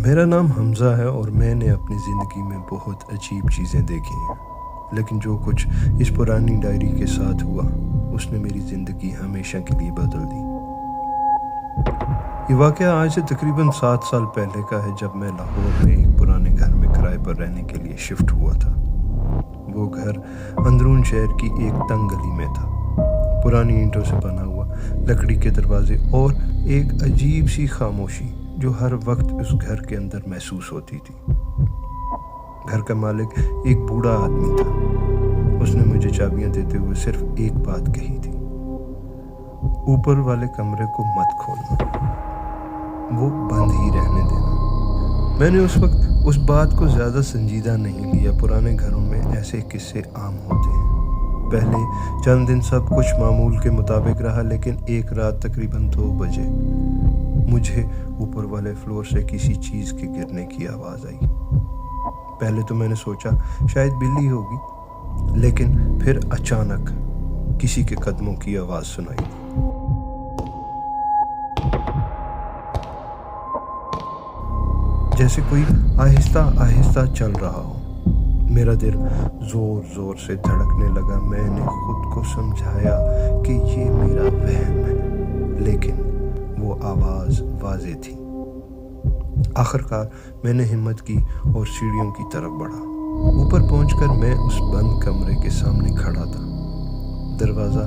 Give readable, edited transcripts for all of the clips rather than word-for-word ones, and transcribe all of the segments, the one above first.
میرا نام حمزہ ہے اور میں نے اپنی زندگی میں بہت عجیب چیزیں دیکھی ہیں، لیکن جو کچھ اس پرانی ڈائری کے ساتھ ہوا اس نے میری زندگی ہمیشہ کے لیے بدل دی۔ یہ واقعہ آج سے تقریباً 7 سال پہلے کا ہے، جب میں لاہور میں ایک پرانے گھر میں کرائے پر رہنے کے لیے شفٹ ہوا تھا۔ وہ گھر اندرون شہر کی ایک تنگ گلی میں تھا، پرانی اینٹوں سے بنا ہوا، لکڑی کے دروازے اور ایک عجیب سی خاموشی جو ہر وقت اس گھر کے اندر محسوس ہوتی تھی۔ گھر کا مالک ایک بوڑھا آدمی تھا۔ اس نے مجھے چابیاں دیتے ہوئے صرف ایک بات کہی تھی: اوپر والے کمرے کو مت کھولنا، وہ بند ہی رہنے دینا۔ میں نے اس وقت اس بات کو زیادہ سنجیدہ نہیں لیا۔ پرانے گھروں میں ایسے قصے عام ہوتے ہیں۔ پہلے چند دن سب کچھ معمول کے مطابق رہا، لیکن ایک رات تقریباً 2 بجے مجھے اوپر والے فلور سے کسی چیز کے گرنے کی آواز آئی۔ پہلے تو میں نے سوچا شاید بلی ہوگی، لیکن پھر اچانک کسی کے قدموں کی آواز سنائی دی۔ جیسے کوئی آہستہ آہستہ چل رہا ہو۔ میرا دل زور زور سے دھڑکنے لگا۔ میں نے خود کو سمجھایا کہ یہ میرا وہم ہے، لیکن وہ آواز واضح تھی۔ آخرکار میں نے ہمت کی اور سیڑھیوں کی طرف بڑھا۔ اوپر پہنچ کر میں اس بند کمرے کے سامنے کھڑا تھا۔ دروازہ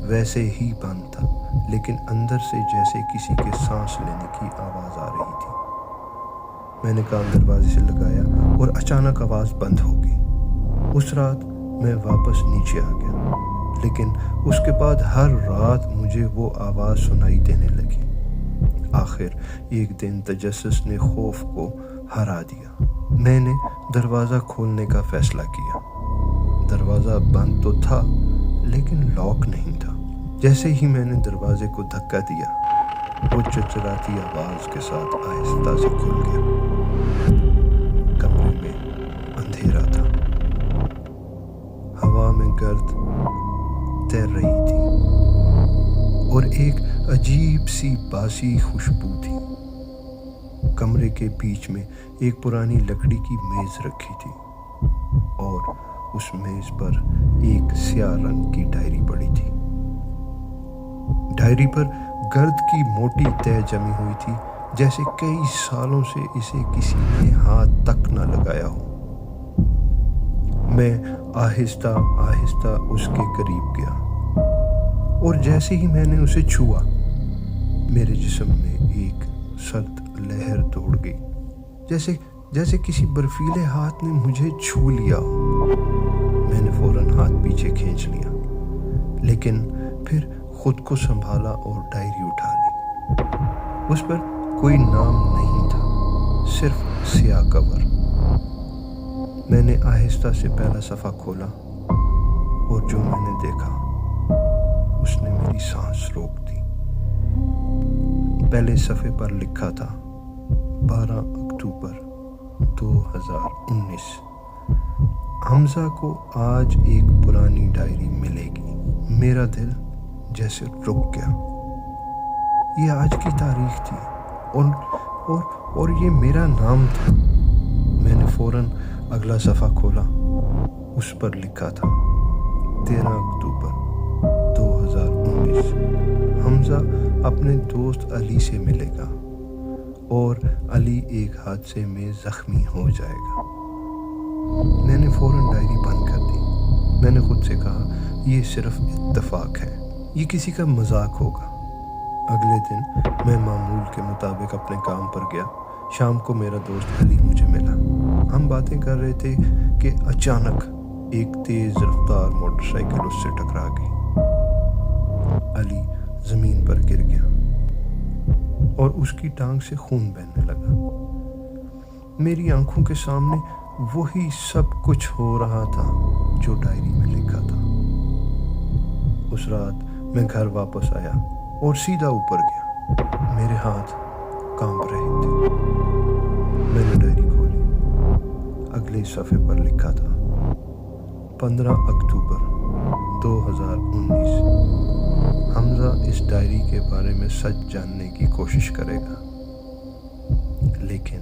ویسے ہی بند تھا، لیکن اندر سے جیسے کسی کے سانس لینے کی آواز آ رہی تھی۔ میں نے کان دروازے سے لگایا اور اچانک آواز بند ہو گئی۔ اس رات میں واپس نیچے آ گیا، لیکن اس کے بعد ہر رات مجھے وہ آواز سنائی دینے لگی۔ آخر ایک دن تجسس نے خوف کو ہرا دیا۔ میں نے دروازہ کھولنے کا فیصلہ کیا۔ دروازہ بند تو تھا، لیکن لاک نہیں تھا۔ جیسے ہی میں نے دروازے کو دھکا دیا، وہ چرچراتی آواز کے ساتھ آہستہ سے کھل گیا۔ کمرے میں اندھیرا تھا، ہوا میں گرد تیر رہی تھی اور ایک عجیب سی باسی خوشبو تھی۔ کمرے کے بیچ میں ایک پرانی لکڑی کی میز رکھی تھی اور اس میز پر ایک سیاہ رنگ کی ڈائری پڑی تھی۔ ڈائری پر گرد کی موٹی تہ جمی ہوئی تھی، جیسے کئی سالوں سے اسے کسی نے ہاتھ تک نہ لگایا ہو۔ میں آہستہ آہستہ اس کے قریب گیا اور جیسے ہی میں نے اسے چھوا، میرے جسم میں ایک سرد لہر دوڑ گئی، جیسے کسی برفیلے ہاتھ نے مجھے چھو لیا ہو۔ میں نے فوراً ہاتھ پیچھے کھینچ لیا، لیکن پھر خود کو سنبھالا اور ڈائری اٹھا لی۔ اس پر کوئی نام نہیں تھا، صرف سیاہ کور۔ میں نے آہستہ سے پہلا صفحہ کھولا اور جو میں نے دیکھا اس نے میری سانس روک دی۔ پہلے صفحے پر لکھا تھا: 12 اکتوبر 2019۔ حمزہ کو آج ایک پرانی ڈائری ملے گی۔ میرا دل جیسے رک گیا۔ یہ آج کی تاریخ تھی اور یہ میرا نام تھا۔ میں نے فوراً اگلا صفحہ کھولا۔ اس پر لکھا تھا: 13 اکتوبر 2019۔ حمزہ اپنے دوست علی سے ملے گا اور علی ایک حادثے میں زخمی ہو جائے گا۔ میں نے فوراً ڈائری بند کر دی۔ میں نے خود سے کہا یہ صرف اتفاق ہے، یہ کسی کا مذاق ہوگا۔ اگلے دن میں معمول کے مطابق اپنے کام پر گیا۔ شام کو میرا دوست علی مجھے ملا۔ ہم باتیں کر رہے تھے کہ اچانک ایک تیز رفتار موٹر سائیکل اس سے ٹکرا گئی۔ علی زمین پر گر گیا اور اس کی ٹانگ سے خون بہنے لگا۔ میری آنکھوں کے سامنے وہی سب کچھ ہو رہا تھا جو ڈائری میں لکھا تھا۔ اس رات میں گھر واپس آیا اور سیدھا اوپر گیا۔ میرے ہاتھ کانپ رہے تھے۔ میں نے ڈائری کھولی۔ اگلے صفحے پر لکھا تھا: 15 اکتوبر 2019۔ حمزہ اس ڈائری کے بارے میں سچ جاننے کی کوشش کرے گا، لیکن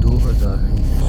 2019।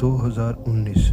2019,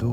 2